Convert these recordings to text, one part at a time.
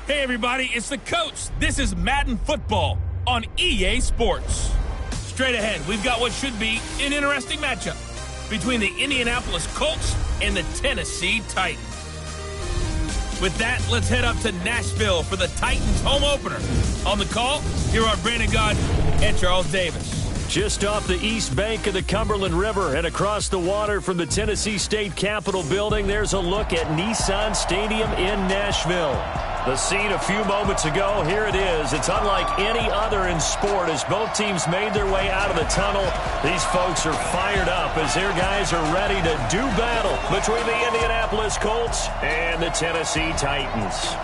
Hey everybody, it's the coach. This is Madden Football on EA Sports. Straight ahead, we've got what should be an interesting matchup between the Indianapolis Colts and the Tennessee Titans. With that, let's head up to Nashville for the Titans home opener. On the call, here are Brandon Gaudin and Charles Davis. Just off the east bank of the Cumberland River and across the water from the Tennessee State Capitol building, there's a look at Nissan Stadium in Nashville. The scene a few moments ago, here it is. It's unlike any other in sport as both teams made their way out of the tunnel. These folks are fired up as their guys are ready to do battle between the Indianapolis Colts and the Tennessee Titans.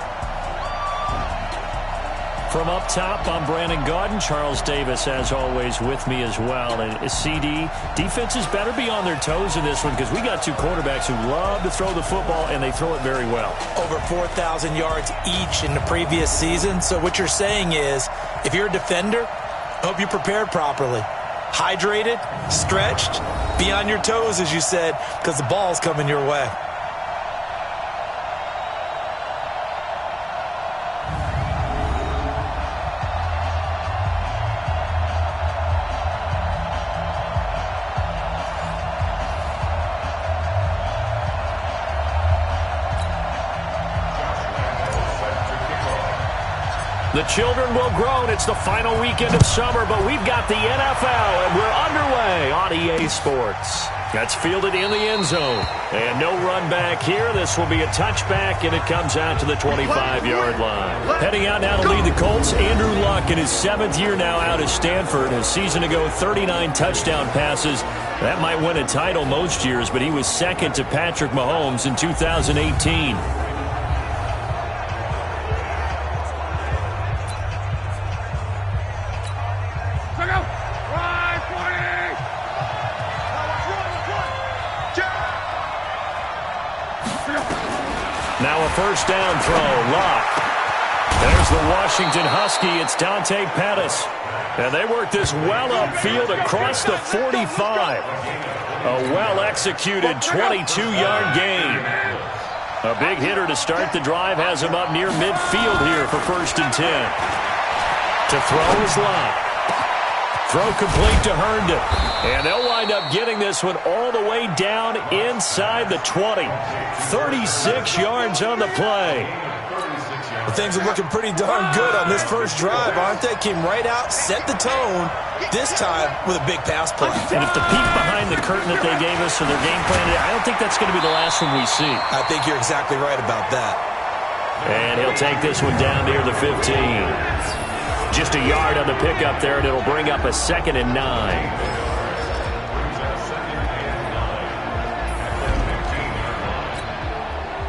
From up top, I'm Brandon Gaudin. Charles Davis, as always, with me as well. And CD, defenses better be on their toes in this one because we got two quarterbacks who love to throw the football, and they throw it very well. Over 4,000 yards each in the previous season. So what you're saying is, if you're a defender, hope you're prepared properly. Hydrated, stretched, be on your toes, as you said, because the ball's coming your way. The children will groan. It's the final weekend of summer, but we've got the NFL, and we're underway on EA Sports. That's fielded in the end zone. And no run back here. This will be a touchback, and it comes out to the 25-yard line. Heading out now to lead the Colts, Andrew Luck in his 7th year now out at Stanford. A season ago, 39 touchdown passes. That might win a title most years, but he was second to Patrick Mahomes in 2018. Now a first down throw. Luck. There's the Washington Husky. It's Dante Pettis. And they work this well upfield across the 45. A well-executed 22-yard gain. A big hitter to start the drive has him up near midfield here for 1st and 10. To throw is Luck. Throw complete to Herndon. And they'll wind up getting this one all the way down inside the 20. 36 yards on the play. Well, things are looking pretty darn good on this first drive, aren't they? Came right out, set the tone, this time with a big pass play. And if the peek behind the curtain that they gave us for their game plan, I don't think that's going to be the last one we see. I think you're exactly right about that. And he'll take this one down near the 15. Just a yard on the pickup there, and it'll bring up a 2nd and 9.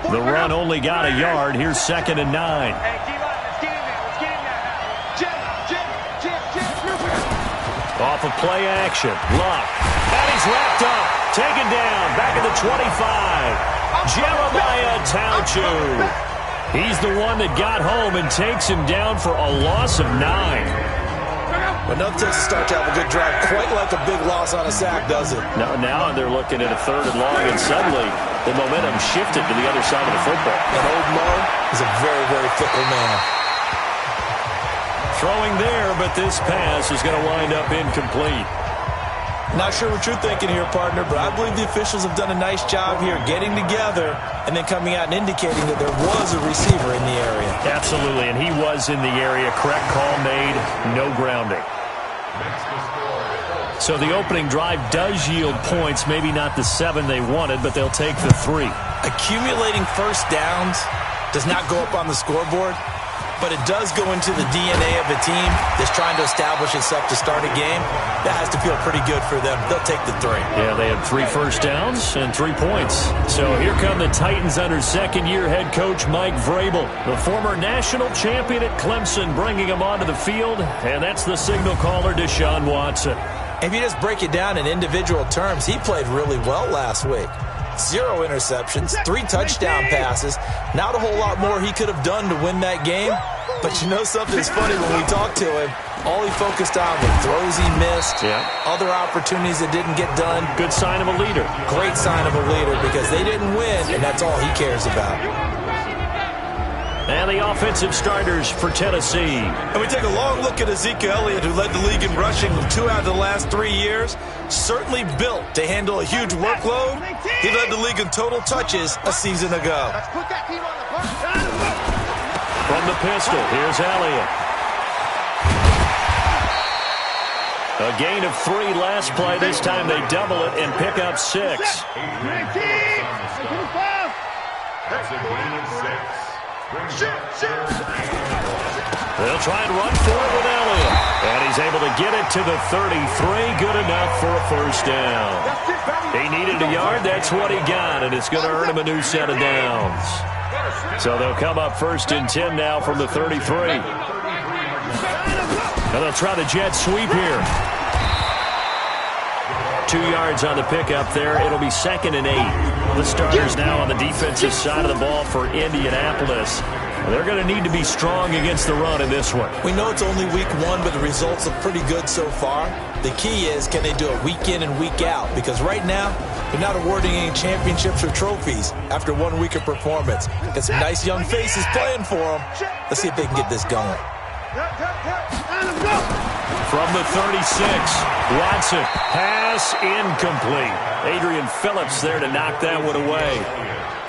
The run only got a yard. Here's 2nd and 9. Off of play action. Luck. And he's wrapped up. Taken down. Back at the 25. Jeremiah Tauchu. He's the one that got home and takes him down for a loss of 9. Enough takes to start to have a good drive. Quite like a big loss on a sack, does it? Now they're looking at a 3rd and long, and suddenly the momentum shifted to the other side of the football. And old Mo is a very, very fickle man. Throwing there, but this pass is going to wind up incomplete. Not sure what you're thinking here, partner, but I believe the officials have done a nice job here getting together and then coming out and indicating that there was a receiver in the area. Absolutely, and he was in the area. Correct call made, no grounding. So the opening drive does yield points, maybe not the 7 they wanted, but they'll take the 3. Accumulating first downs does not go up on the scoreboard, but it does go into the DNA of a team that's trying to establish itself to start a game. That has to feel pretty good for them. They'll take the 3. Yeah, they had 3 first downs and 3 points. So here come the Titans under second-year head coach Mike Vrabel, the former national champion at Clemson, bringing him onto the field, and that's the signal caller, Deshaun Watson. If you just break it down in individual terms, he played really well last week. 0 interceptions, 3 touchdown passes. Not a whole lot more he could have done to win that game. But you know something's funny when we talked to him. All he focused on were throws he missed, other opportunities that didn't get done. Good sign of a leader. Great sign of a leader because they didn't win, and that's all he cares about. And the offensive starters for Tennessee. And we take a long look at Ezekiel Elliott, who led the league in rushing 2 out of the last 3 years. Certainly built to handle a huge workload. He led the league in total touches a season ago. From the pistol, here's Elliott. A gain of 3 last play. This time they double it and pick up 6. That's a gain of 6. They'll try and run for it with Elliott. And he's able to get it to the 33. Good enough for a first down. He needed a yard. That's what he got. And it's going to earn him a new set of downs. So they'll come up 1st and 10 now from the 33. And they'll try the jet sweep here. 2 yards on the pickup there. It'll be 2nd and 8. The starters now on the defensive side of the ball for Indianapolis. They're going to need to be strong against the run in this one. We know it's only week 1, but the results look pretty good so far. The key is, can they do it week in and week out? Because right now, they're not awarding any championships or trophies after 1 week of performance. Got some nice young faces playing for them. Let's see if they can get this going. From the 36, Watson, pass incomplete. Adrian Phillips there to knock that one away.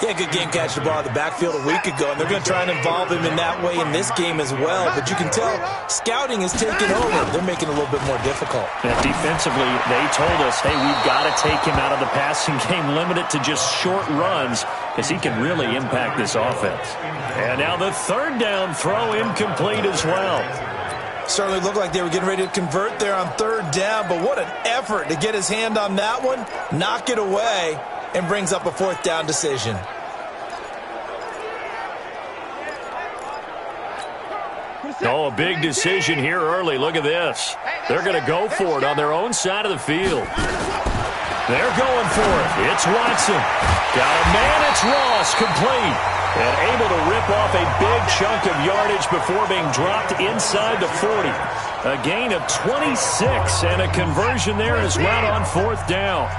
Yeah, good game catching the ball in the backfield a week ago, and they're going to try and involve him in that way in this game as well. But you can tell scouting is taking over. They're making it a little bit more difficult. And defensively, they told us, hey, we've got to take him out of the passing game, limit it to just short runs, because he can really impact this offense. And now the 3rd down throw incomplete as well. Certainly looked like they were getting ready to convert there on 3rd down, but what an effort to get his hand on that one, knock it away, and brings up a 4th down decision. Oh, a big decision here early. Look at this. They're going to go for it on their own side of the field. They're going for it. It's Watson. Got a man. It's Ross. Complete. And able to rip off a big chunk of yardage before being dropped inside the 40. A gain of 26 and a conversion there as well on 4th down.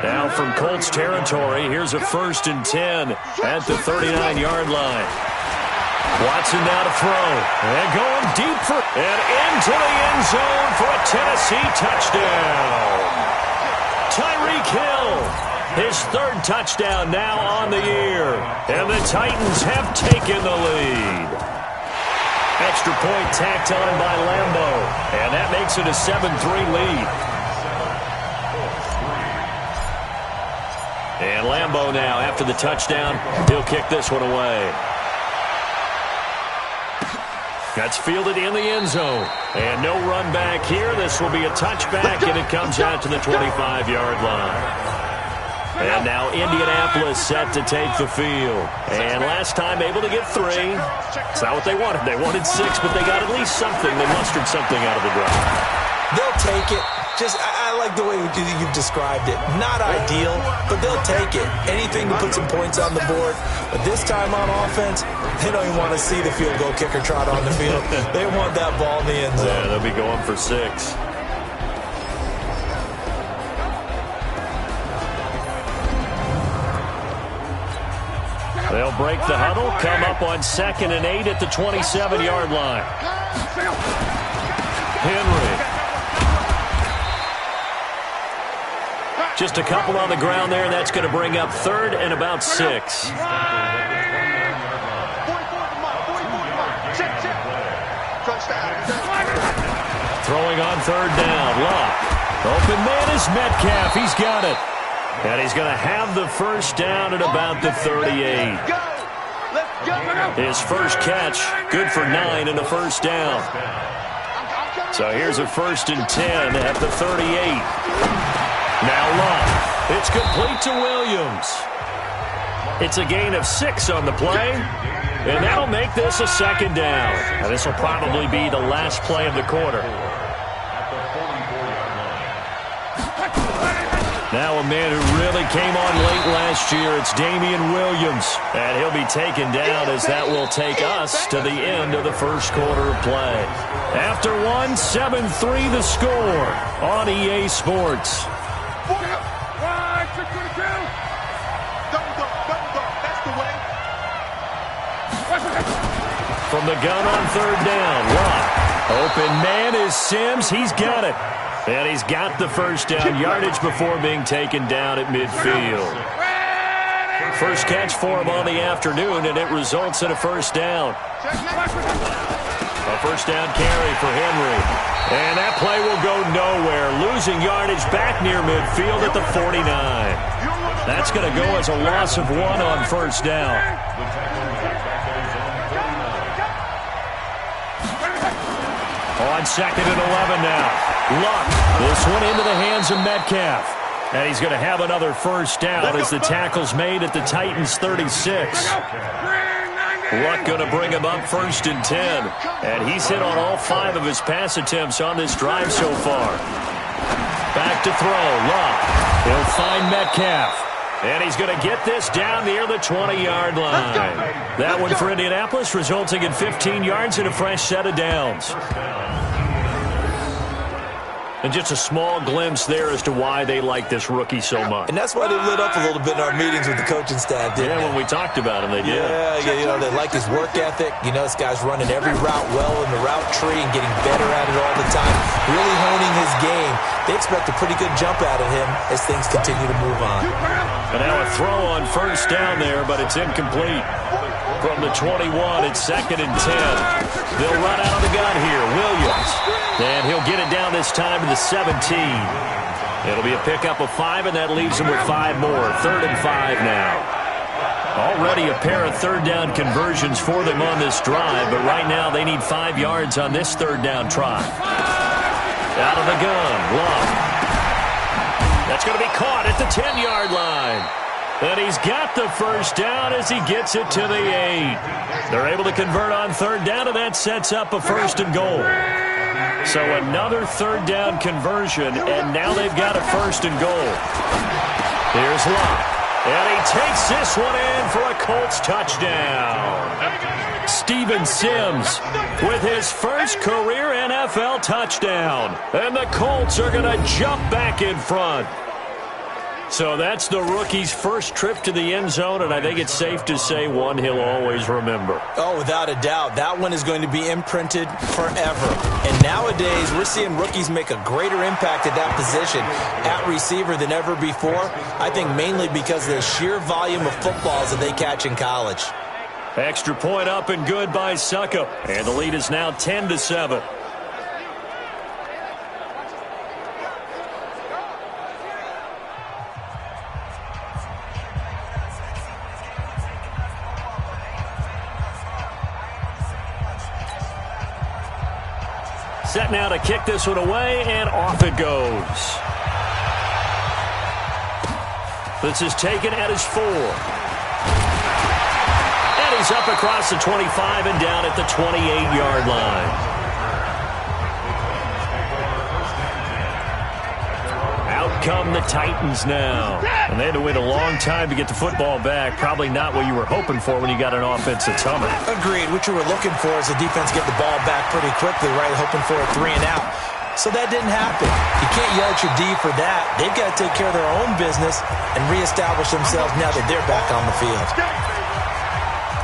Now from Colts territory, here's a 1st and 10 at the 39-yard line. Watson now to throw. And going deep for and into the end zone for a Tennessee touchdown. Tyreek Hill. His 3rd touchdown now on the year. And the Titans have taken the lead. Extra point tacked on by Lambo. And that makes it a 7-3 lead. And Lambo now, after the touchdown, he'll kick this one away. That's fielded in the end zone. And no run back here. This will be a touchback, and it comes out to the 25-yard line. And now Indianapolis set to take the field. And last time able to get 3. It's not what they wanted. They wanted 6, but they got at least something. They mustered something out of the drive. They'll take it. I like the way you've described it. Not ideal, but they'll take it. Anything to put some points on the board. But this time on offense, they don't even want to see the field goal kicker trot on the field. They want that ball in the end zone. Yeah, they'll be going for 6. They'll break the huddle, come up on 2nd and 8 at the 27-yard line. Henry. Just a couple on the ground there, and that's going to bring up 3rd and about 6. Throwing on 3rd down, Locke. Open man is Metcalf, he's got it. And he's going to have the first down at about the 38. His first catch, good for 9 and a first down. So here's a 1st and 10 at the 38. Now Locke. It's complete to Williams. It's a gain of 6 on the play. And that'll make this a 2nd down. And this will probably be the last play of the quarter. Now a man who really came on late last year, it's Damian Williams. And he'll be taken down as that will take us to the end of the first quarter of play. After 1, 7-3 the score on EA Sports. That's the way. From the gun on third down. Luck. Open man is Sims. He's got it. And he's got the first down yardage before being taken down at midfield. First catch for him on the afternoon, and it results in a first down. A first down carry for Henry. And that play will go nowhere. Losing yardage back near midfield at the 49. That's going to go as a loss of 1 on first down. On second and 11 now. Luck. This one into the hands of Metcalf. And he's going to have another first down as the tackle's made at the Titans' 36. Luck going to bring him up first and 10. And he's hit on all 5 of his pass attempts on this drive so far. Back to throw. Luck. He'll find Metcalf. And he's going to get this down near the 20-yard line. That one for Indianapolis, resulting in 15 yards and a fresh set of downs. And just a small glimpse there as to why they like this rookie so much. And that's why they lit up a little bit in our meetings with the coaching staff, didn't they? When we talked about him, they did. Yeah, they like his work ethic. You know, this guy's running every route well in the route tree and getting better at it all the time, really honing his game. They expect a pretty good jump out of him as things continue to move on. And now a throw on first down there, but it's incomplete. From the 21, it's second and 10. They'll run out of the gun here. Williams. And he'll get it down this time to the 17. It'll be a pickup of 5, and that leaves him with 5 more. Third and 5 now. Already a pair of third down conversions for them on this drive, but right now they need 5 yards on this third down try. Out of the gun. Long. That's going to be caught at the 10-yard line. And he's got the first down as he gets it to the 8. They're able to convert on third down, and that sets up a first and goal. So another third down conversion, and now they've got a first and goal. Here's Luck. And he takes this one in for a Colts touchdown. Steven Sims with his first career NFL touchdown. And the Colts are going to jump back in front. So that's the rookie's first trip to the end zone, and I think it's safe to say one he'll always remember. Oh, without a doubt. That one is going to be imprinted forever. And nowadays, we're seeing rookies make a greater impact at that position at receiver than ever before. I think mainly because of the sheer volume of footballs that they catch in college. Extra point up and good by Suckup. And the lead is now 10-7. Set now to kick this one away, and off it goes. This is taken at his 4. And he's up across the 25 and down at the 28-yard line. Out come the Titans now. And they had to wait a long time to get the football back. Probably not what you were hoping for when you got an offense that's humming. Agreed. What you were looking for is the defense get the ball back pretty quickly, right? Hoping for a 3 and out. So that didn't happen. You can't yell at your D for that. They've got to take care of their own business and reestablish themselves now that they're back on the field.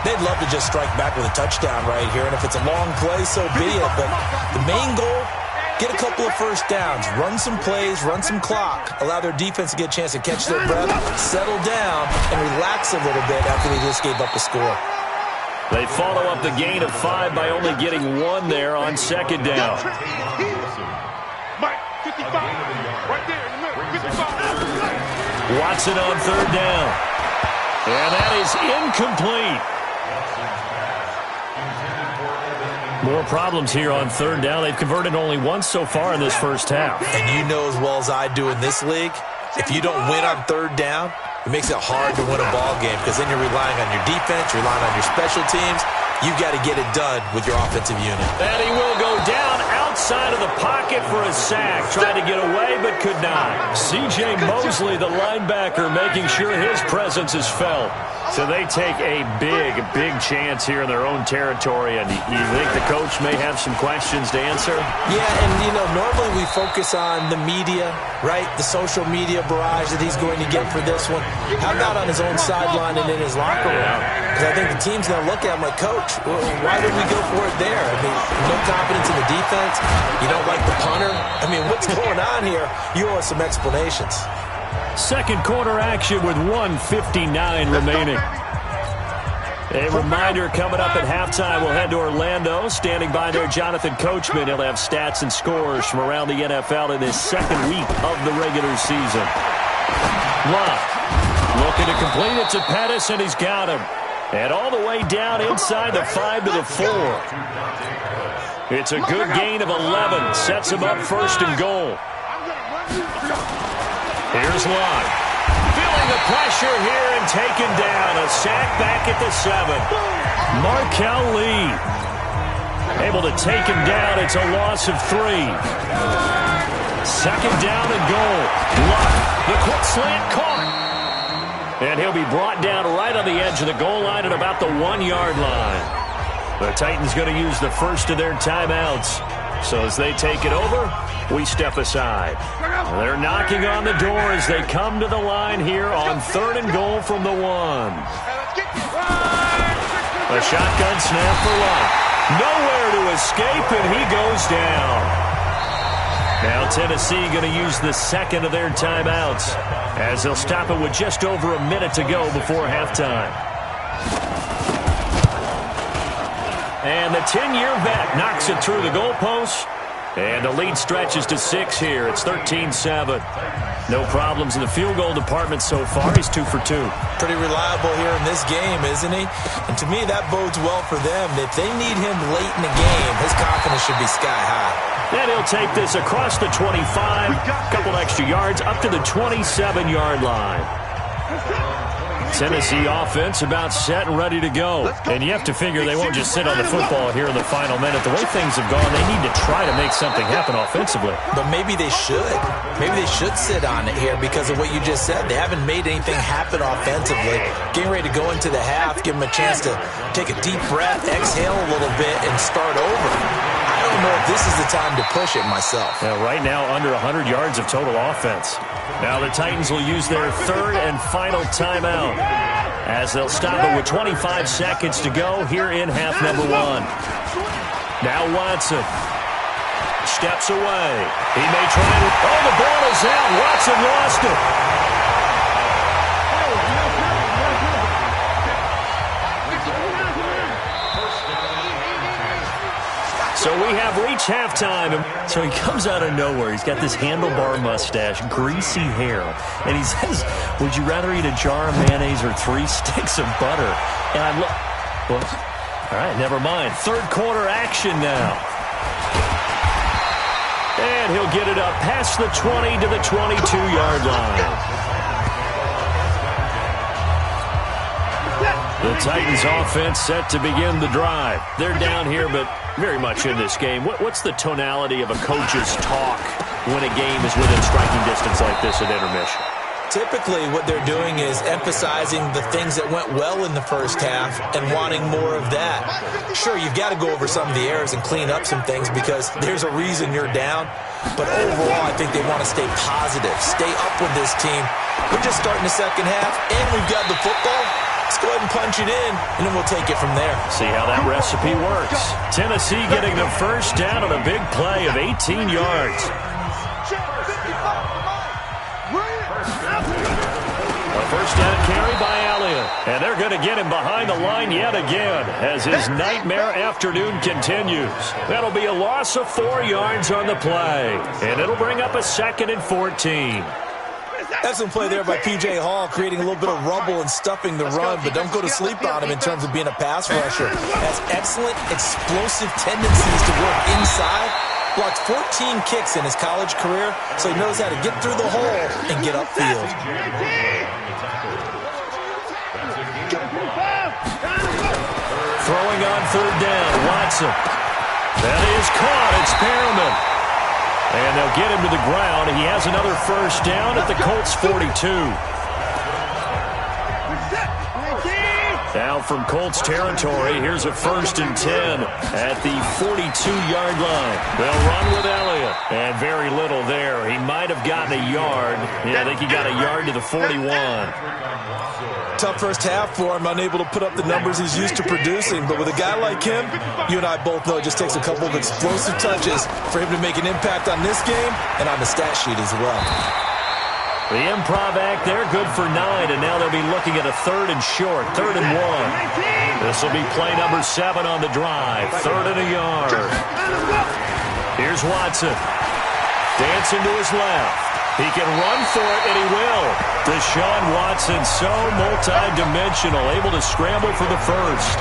They'd love to just strike back with a touchdown right here, and if it's a long play, so be it. But the main goal, get a couple of first downs, run some plays, run some clock, allow their defense to get a chance to catch their breath, settle down, and relax a little bit after they just gave up a score. They follow up the gain of 5 by only getting 1 there on second down. Watson on third down. And that is incomplete. More problems here on third down. They've converted only once so far in this first half. And you know as well as I do in this league, if you don't win on third down, it makes it hard to win a ball game because then you're relying on your defense, you're relying on your special teams. You've got to get it done with your offensive unit. And he will go down out outside of the pocket for a sack. Tried to get away, but could not. C.J. Mosley, the linebacker, making sure his presence is felt. So they take a big, big chance here in their own territory. And you think the coach may have some questions to answer? Yeah, and, normally we focus on the media, right? The social media barrage that he's going to get for this one. How about on his own sideline and in his locker room? Because I think the team's going to look at him like, Coach, why did we go for it there? I mean, no confidence in the defense. You don't like the punter. I mean, what's going on here? You owe us some explanations. Second quarter action with 1:59 remaining. A reminder coming up at halftime, we'll head to Orlando. Standing by there, Jonathan Coachman. He'll have stats and scores from around the NFL in this second week of the regular season. Love looking to complete it to Pettis, and he's got him. And all the way down inside the 5 to the 4. It's a good gain of 11. Sets him up first and goal. Here's Love. Feeling the pressure here and taken down. A sack back at the 7. Markel Lee able to take him down. It's a loss of 3. Second down and goal. Love. The quick slant caught. And he'll be brought down right on the edge of the goal line at about the 1-yard line. The Titans going to use the first of their timeouts. So as they take it over, we step aside. They're knocking on the door as they come to the line here on 3rd and goal from the 1. A shotgun snap for Love. Nowhere to escape, and he goes down. Now Tennessee going to use the second of their timeouts as they'll stop it with just over a minute to go before halftime. And the 10-year vet knocks it through the goalpost. And the lead stretches to 6 here. It's 13-7. No problems in the field goal department so far. He's 2 for 2. Pretty reliable here in this game, isn't he? And to me, that bodes well for them. If they need him late in the game, his confidence should be sky high. And he'll take this across the 25. A couple extra yards up to the 27-yard line. Tennessee offense about set and ready to go. And you have to figure they won't just sit on the football here in the final minute. The way things have gone, they need to try to make something happen offensively. But maybe they should. Maybe they should sit on it here because of what you just said. They haven't made anything happen offensively. Getting ready to go into the half, give them a chance to take a deep breath, exhale a little bit, and start over. I don't know if this is the time to push it myself. Right now, under 100 yards of total offense. Now the Titans will use their 3rd and final timeout as they'll stop it with 25 seconds to go here in half number 1. Now Watson steps away. He may try to... Oh, the ball is out. Watson lost it. So we have reached halftime. So he comes out of nowhere. He's got this handlebar mustache, greasy hair. And he says, would you rather eat a jar of mayonnaise or 3 sticks of butter? And I look, well, all right, never mind. 3rd quarter action now. And he'll get it up past the 20 to the 22-yard line. The Titans offense set to begin the drive. They're down here, but very much in this game. What's the tonality of a coach's talk when a game is within striking distance like this at intermission? Typically, what they're doing is emphasizing the things that went well in the first half and wanting more of that. Sure, you've got to go over some of the errors and clean up some things because there's a reason you're down. But overall, I think they want to stay positive, stay up with this team. We're just starting the second half, and we've got the football. Let's go ahead and punch it in, and then we'll take it from there. See how that recipe works. Tennessee getting the first down on a big play of 18 yards. A first down carry by Elliott. And they're going to get him behind the line yet again as his nightmare afternoon continues. That'll be a loss of 4 yards on the play. And it'll bring up a 2nd and 14. Excellent play there by P.J. Hall, creating a little bit of rubble and stuffing the run, but don't go to sleep on him in terms of being a pass rusher. Has excellent, explosive tendencies to work inside. Blocked 14 kicks in his college career, so he knows how to get through the hole and get upfield. Throwing on 3rd down, Watson. That is caught. It's Perriman. And they'll get him to the ground. He has another first down at the Colts 42. Now from Colts territory, here's a 1st and 10 at the 42-yard line. They'll run with Elliott. And very little there. He might have gotten a yard. Yeah, I think he got a yard to the 41. Tough first half for him, unable to put up the numbers he's used to producing. But with a guy like him, you and I both know it just takes a couple of explosive touches for him to make an impact on this game and on the stat sheet as well. The improv act there, good for 9, and now they'll be looking at a 3rd and short, 3rd and 1. This will be play number 7 on the drive, 3rd and a yard. Here's Watson. Dancing to his left. He can run for it, and he will. Deshaun Watson, so multi-dimensional, able to scramble for the first.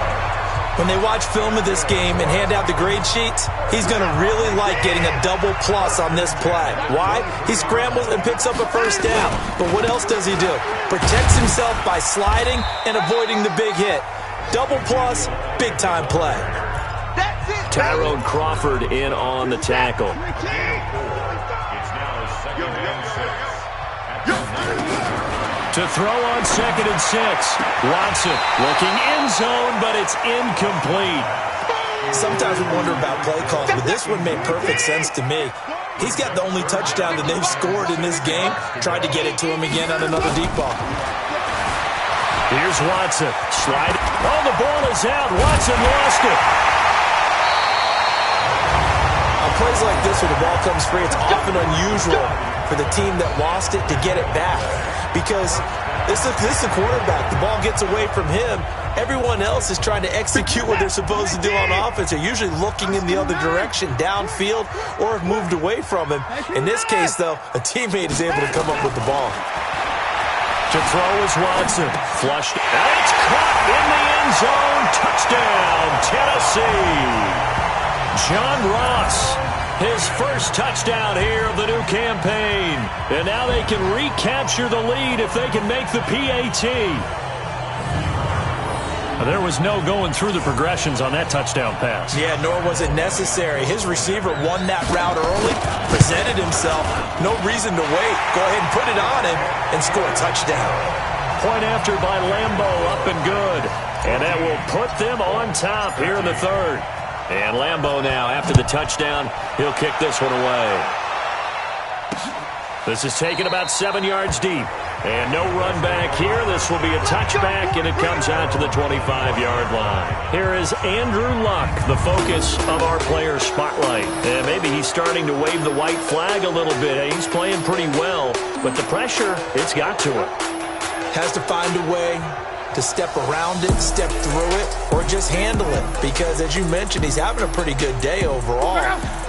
When they watch film of this game and hand out the grade sheets, he's going to really like getting a double plus on this play. Why? He scrambles and picks up a first down. But what else does he do? Protects himself by sliding and avoiding the big hit. Double plus, big-time play. Tyrone Crawford in on the tackle. To throw on 2nd and 6. Watson looking end zone, but it's incomplete. Sometimes we wonder about play calls, but this one made perfect sense to me. He's got the only touchdown that they've scored in this game. Tried to get it to him again on another deep ball. Here's Watson. Slide. Oh, the ball is out. Watson lost it. On plays like this where the ball comes free, it's often unusual for the team that lost it to get it back. Because this is the quarterback. The ball gets away from him. Everyone else is trying to execute what they're supposed to do on offense. They're usually looking in the other direction, downfield, or have moved away from him. In this case, though, a teammate is able to come up with the ball. To throw is Watson. Flushed. And it's caught in the end zone. Touchdown, Tennessee. John Ross. His first touchdown here of the new campaign. And now they can recapture the lead if they can make the PAT. There was no going through the progressions on that touchdown pass. Yeah, nor was it necessary. His receiver won that route early, presented himself. No reason to wait. Go ahead and put it on him and score a touchdown. Point after by Lambo, up and good. And that will put them on top here in the 3rd. And Lambo now, after the touchdown, he'll kick this one away. This is taken about 7 yards deep. And no run back here. This will be a touchback, and it comes out to the 25-yard line. Here is Andrew Luck, the focus of our player spotlight. And maybe he's starting to wave the white flag a little bit. He's playing pretty well, but the pressure, it's got to him. Has to find a way to step around it, step through it, or just handle it. Because, as you mentioned, he's having a pretty good day overall.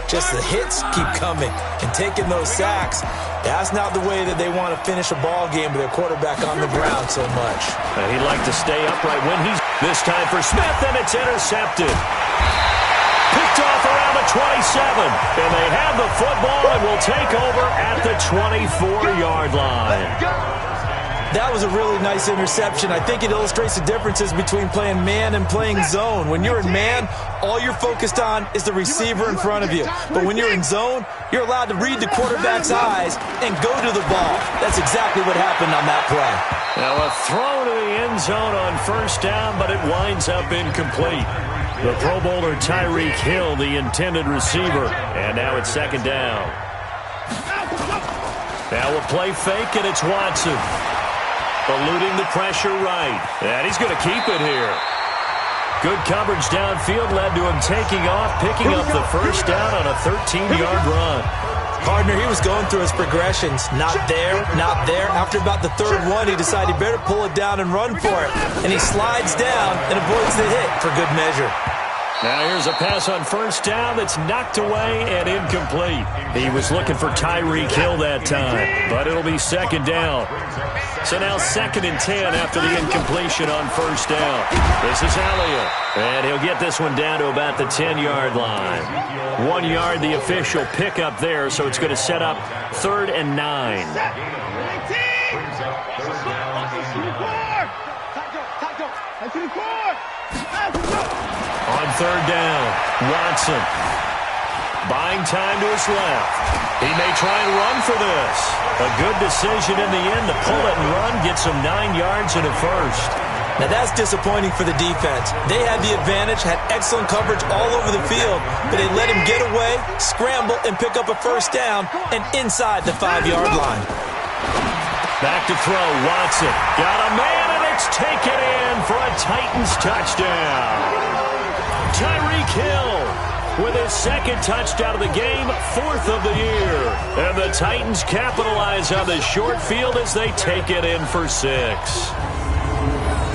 Just the hits keep coming and taking those sacks. That's not the way that they want to finish a ball game with their quarterback on the ground so much. And he'd like to stay upright when he's... This time for Smith, and it's intercepted. Picked off around the 27. And they have the football and will take over at the 24-yard line. That was a really nice interception. I think it illustrates the differences between playing man and playing zone. When you're in man, all you're focused on is the receiver in front of you. But when you're in zone, you're allowed to read the quarterback's eyes and go to the ball. That's exactly what happened on that play. Now a throw to the end zone on first down, but it winds up incomplete. The Pro Bowler Tyreek Hill, the intended receiver. And now it's 2nd down. Now a play fake, and it's Watson. Eluding the pressure right. And he's going to keep it here. Good coverage downfield led to him taking off, picking up the first down on a 13-yard run. Partner, he was going through his progressions. Not there, not there. After about the 3rd one, he decided he better pull it down and run for it. And he slides down and avoids the hit for good measure. Now here's a pass on first down that's knocked away and incomplete. He was looking for Tyreek Hill that time, but it'll be 2nd down. So now 2nd and 10 after the incompletion on first down. This is Elliott, and he'll get this one down to about the 10-yard line. 1 yard, the official pickup there, so it's going to set up 3rd and 9. On third down. Watson buying time to his left. He may try and run for this. A good decision in the end to pull it and run. Gets him 9 yards and a first. Now that's disappointing for the defense. They had the advantage, had excellent coverage all over the field, but they let him get away, scramble, and pick up a first down and inside the 5-yard line. Back to throw, Watson. Got a man, and it's taken in for a Titans touchdown. Tyreek Hill with his second touchdown of the game, 4th of the year. And the Titans capitalize on the short field as they take it in for 6.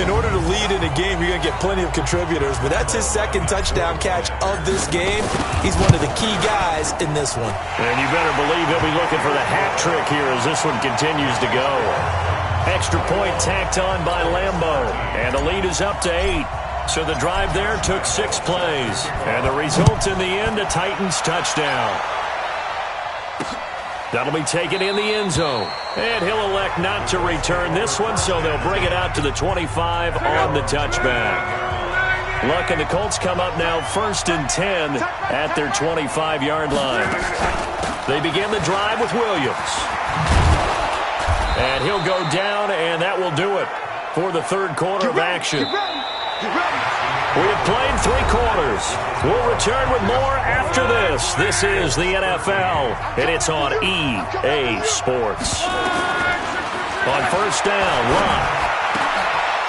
In order to lead in a game, you're going to get plenty of contributors, but that's his second touchdown catch of this game. He's one of the key guys in this one. And you better believe he'll be looking for the hat trick here as this one continues to go. Extra point tacked on by Lambeau, and the lead is up to 8. So the drive there took 6 plays, and the result in the end, a Titans touchdown. That'll be taken in the end zone. And he'll elect not to return this one, so they'll bring it out to the 25 on the touchback. Luck and the Colts come up now 1st and 10 at their 25-yard line. They begin the drive with Williams. And he'll go down, and that will do it for the third quarter of action. We have played 3 quarters. We'll return with more after this. This is the NFL, and it's on EA Sports. On first down, Locke.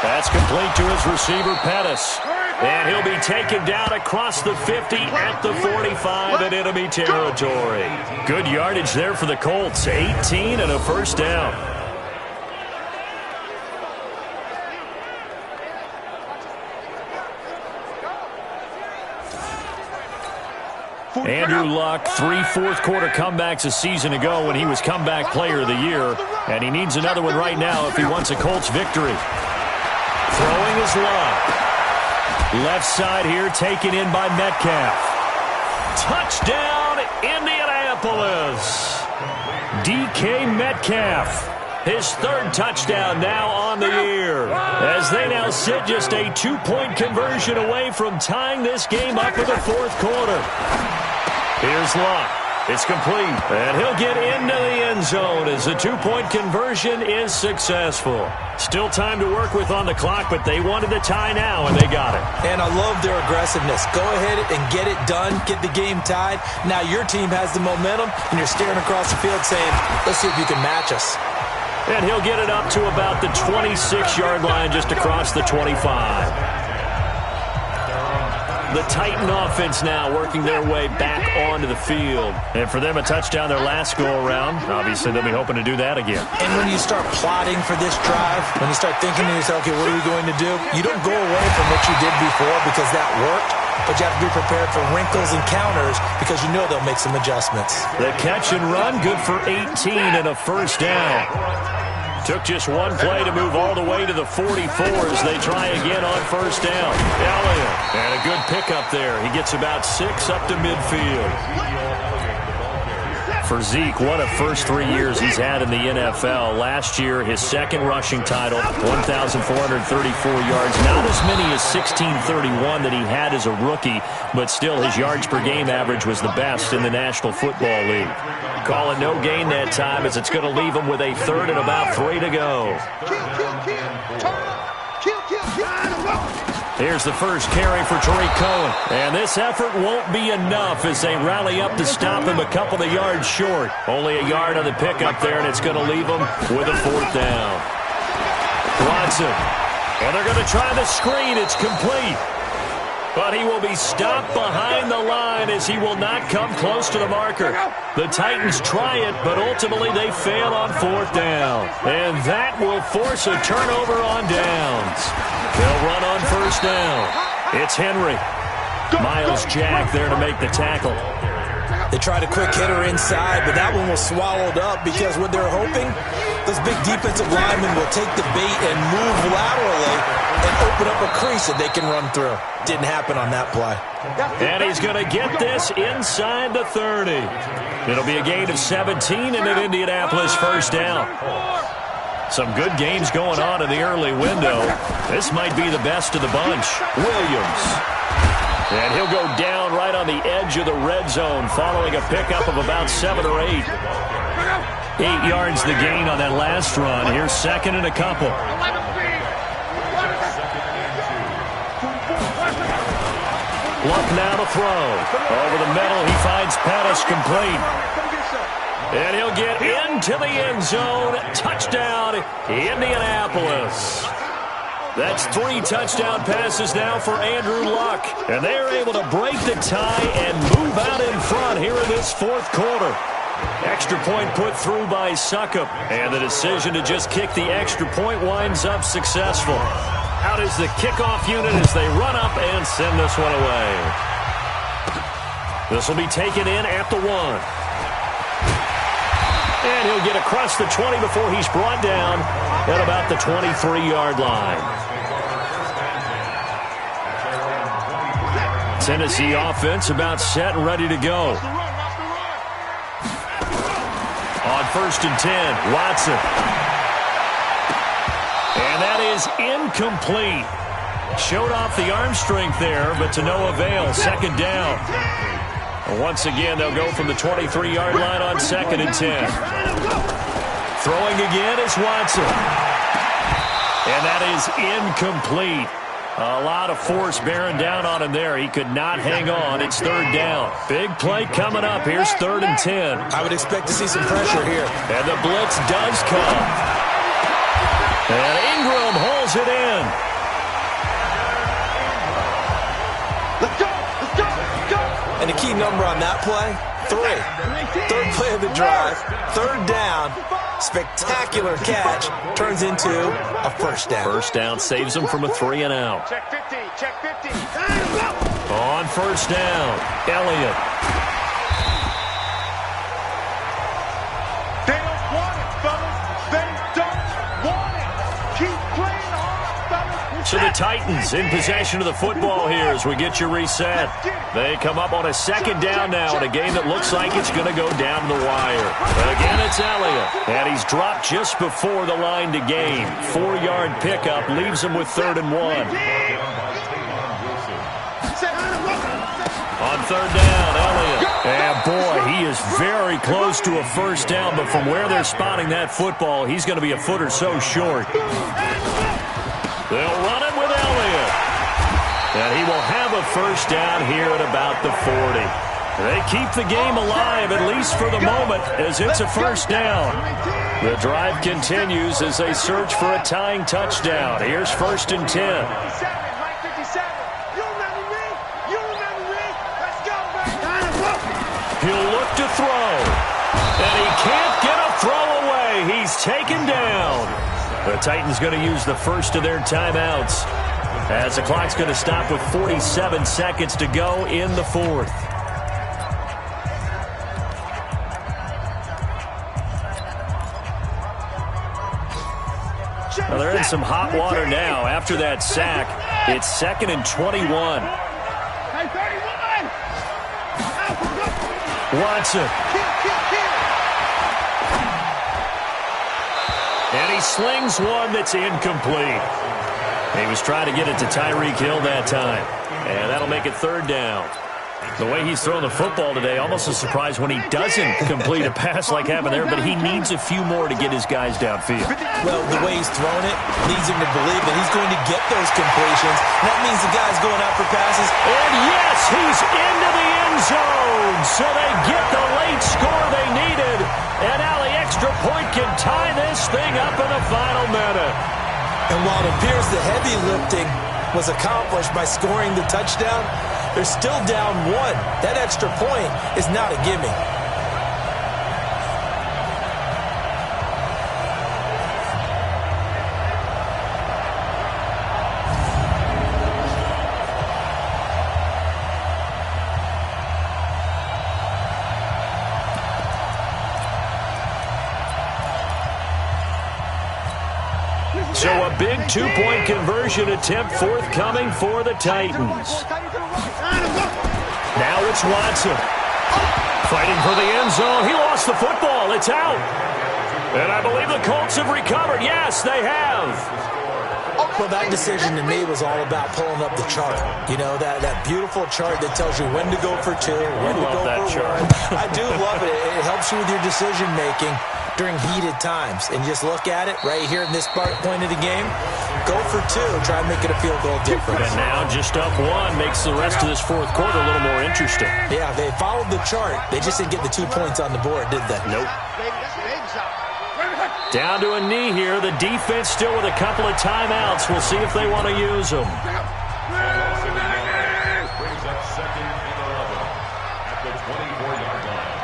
That's complete to his receiver, Pettis. And he'll be taken down across the 50 at the 45 in enemy territory. Good yardage there for the Colts. 18 and a first down. Andrew Luck, 3 fourth-quarter comebacks a season ago when he was comeback player of the year, and he needs another one right now if he wants a Colts victory. Throwing is Luck. Left side here taken in by Metcalf. Touchdown, Indianapolis. DK Metcalf. His 3rd touchdown now on the year, as they now sit just a 2-point conversion away from tying this game up in the 4th quarter. Here's Luck. It's complete, and he'll get into the end zone as the 2-point conversion is successful. Still time to work with on the clock, but they wanted the tie now, and they got it. And I love their aggressiveness. Go ahead and get it done, get the game tied. Now your team has the momentum, and you're staring across the field saying, let's see if you can match us. And he'll get it up to about the 26-yard line just across the 25. The Titan offense now working their way back onto the field. And for them, a touchdown their last go-around. Obviously, they'll be hoping to do that again. And when you start plotting for this drive, when you start thinking to yourself, okay, what are we going to do? You don't go away from what you did before because that worked, but you have to be prepared for wrinkles and counters because you know they'll make some adjustments. The catch and run, good for 18 and a first down. Took just one play to move all the way to the 44 as they try again on first down. Elliott, and a good pickup there. He gets about 6 up to midfield. For Zeke, what a first 3 years he's had in the NFL. Last year, his 2nd rushing title, 1,434 yards. Not as many as 1,631 that he had as a rookie, but still his yards per game average was the best in the National Football League. Call it no gain that time as it's going to leave him with a 3rd and about 3 to go. Here's the first carry for Tariq Cohen. And this effort won't be enough as they rally up to stop him a couple of yards short. Only a yard on the pickup there, and it's going to leave him with a 4th down. Watson. And they're going to try the screen. It's complete. But he will be stopped behind the line as he will not come close to the marker. The Titans try it, but ultimately they fail on 4th down. And that will force a turnover on downs. They'll run on first down. It's Henry. Miles Jack there to make the tackle. They tried a quick hitter inside, but that one was swallowed up because what they're hoping, those big defensive linemen will take the bait and move laterally and open up a crease that they can run through. Didn't happen on that play. And he's going to get this inside the 30. It'll be a gain of 17 and an Indianapolis first down. Some good games going on in the early window. This might be the best of the bunch. Williams. And he'll go down right on the edge of the red zone following a pickup of about 7 or 8. 8 yards the gain on that last run. Here's second and a couple. Luck now to throw. Over the middle, he finds Pettis complete. And he'll get into the end zone. Touchdown, Indianapolis. That's 3 touchdown passes now for Andrew Luck. And they are able to break the tie and move out in front here in this fourth quarter. Extra point put through by Succop. And the decision to just kick the extra point winds up successful. Out is the kickoff unit as they run up and send this one away. This will be taken in at the 1. And he'll get across the 20 before he's brought down at about the 23-yard line. Tennessee offense about set and ready to go. On 1st and 10, Watson. And that is incomplete. Showed off the arm strength there, but to no avail. Second down. Once again, they'll go from the 23-yard line on 2nd and 10. Throwing again is Watson. And that is incomplete. A lot of force bearing down on him there. He could not hang on. It's 3rd down. Big play coming up. Here's 3rd and 10. I would expect to see some pressure here. And the blitz does come. And Ingram holds it in. Let's go! Let's go! Let's go! And the key number on that play, 3. 3rd play of the drive, 3rd down. Spectacular catch turns into a 1st down. 1st down saves him from a 3 and out. Check 50, check 50. On 1st down, Elliott. They don't want it, fellas. They don't want it. Keep playing hard, fellas. So the Titans in possession of the football here as we get you reset. They come up on a 2nd down now in a game that looks like it's going to go down the wire. Again, it's Elliott. And he's dropped just before the line to gain. 4-yard pickup leaves him with 3rd and 1. On 3rd down, Elliott. And boy, he is very close to a 1st down, but from where they're spotting that football, he's going to be a foot or so short. They'll run it with Elliott. And he will have a 1st down here at about the 40. They keep the game alive, at least for the moment, as it's a 1st down. The drive continues as they search for a tying touchdown. Here's 1st and 10. He'll look to throw. And he can't get a throw away. He's taken down. The Titans going to use the first of their timeouts as the clock's going to stop with 47 seconds to go in the 4th. Well, they're in some hot water now. After that sack, it's 2nd and 21. Watson. And he slings one that's incomplete. He was trying to get it to Tyreek Hill that time. And that'll make it 3rd down. The way he's throwing the football today, almost a surprise when he doesn't complete a pass like happened there, but he needs a few more to get his guys downfield. Well, the way he's throwing it leads him to believe that he's going to get those completions. That means the guy's going out for passes. And yes, he's into the end zone. So they get the late score they needed. And now the extra point can tie this thing up in the final minute. And while it appears the heavy lifting was accomplished by scoring the touchdown, they're still down 1. That extra point is not a gimme. So a big 2-point conversion attempt forthcoming for the Titans. Now it's Watson. Fighting for the end zone. He lost the football. It's out. And I believe the Colts have recovered. Yes, they have. Well, that decision to me was all about pulling up the chart. You know, that beautiful chart that tells you when to go for 2, when to go for 1. I do love it. It helps you with your decision-making during heated times. And just look at it right here in this point of the game. Go for 2. Try and make it a field goal difference. And now just up 1 makes the rest of this fourth quarter a little more interesting. Yeah, they followed the chart. They just didn't get the 2 points on the board, did they? Nope. Down to a knee here. The defense still with a couple of timeouts. We'll see if they want to use them. Brings up 2nd and 11 at the 24-yard line.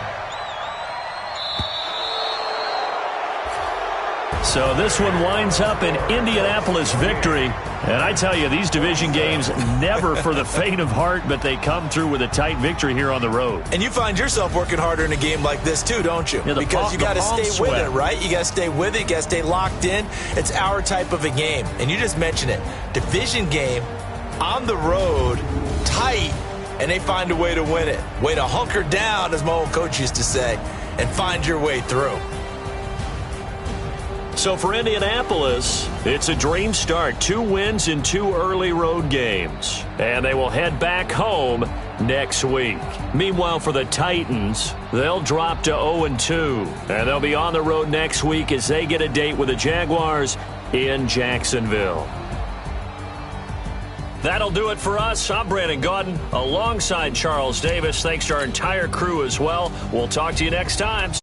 So this one winds up an Indianapolis victory. And I tell you, these division games never for the faint of heart, but they come through with a tight victory here on the road. And you find yourself working harder in a game like this too, don't you? Yeah, because you got to stay with it, right? You got to stay with it. You got to stay locked in. It's our type of a game. And you just mentioned it. Division game on the road, tight, and they find a way to win it. Way to hunker down, as my old coach used to say, and find your way through. So for Indianapolis, it's a dream start. 2 wins in 2 early road games. And they will head back home next week. Meanwhile, for the Titans, they'll drop to 0-2. And they'll be on the road next week as they get a date with the Jaguars in Jacksonville. That'll do it for us. I'm Brandon Gaudin alongside Charles Davis. Thanks to our entire crew as well. We'll talk to you next time.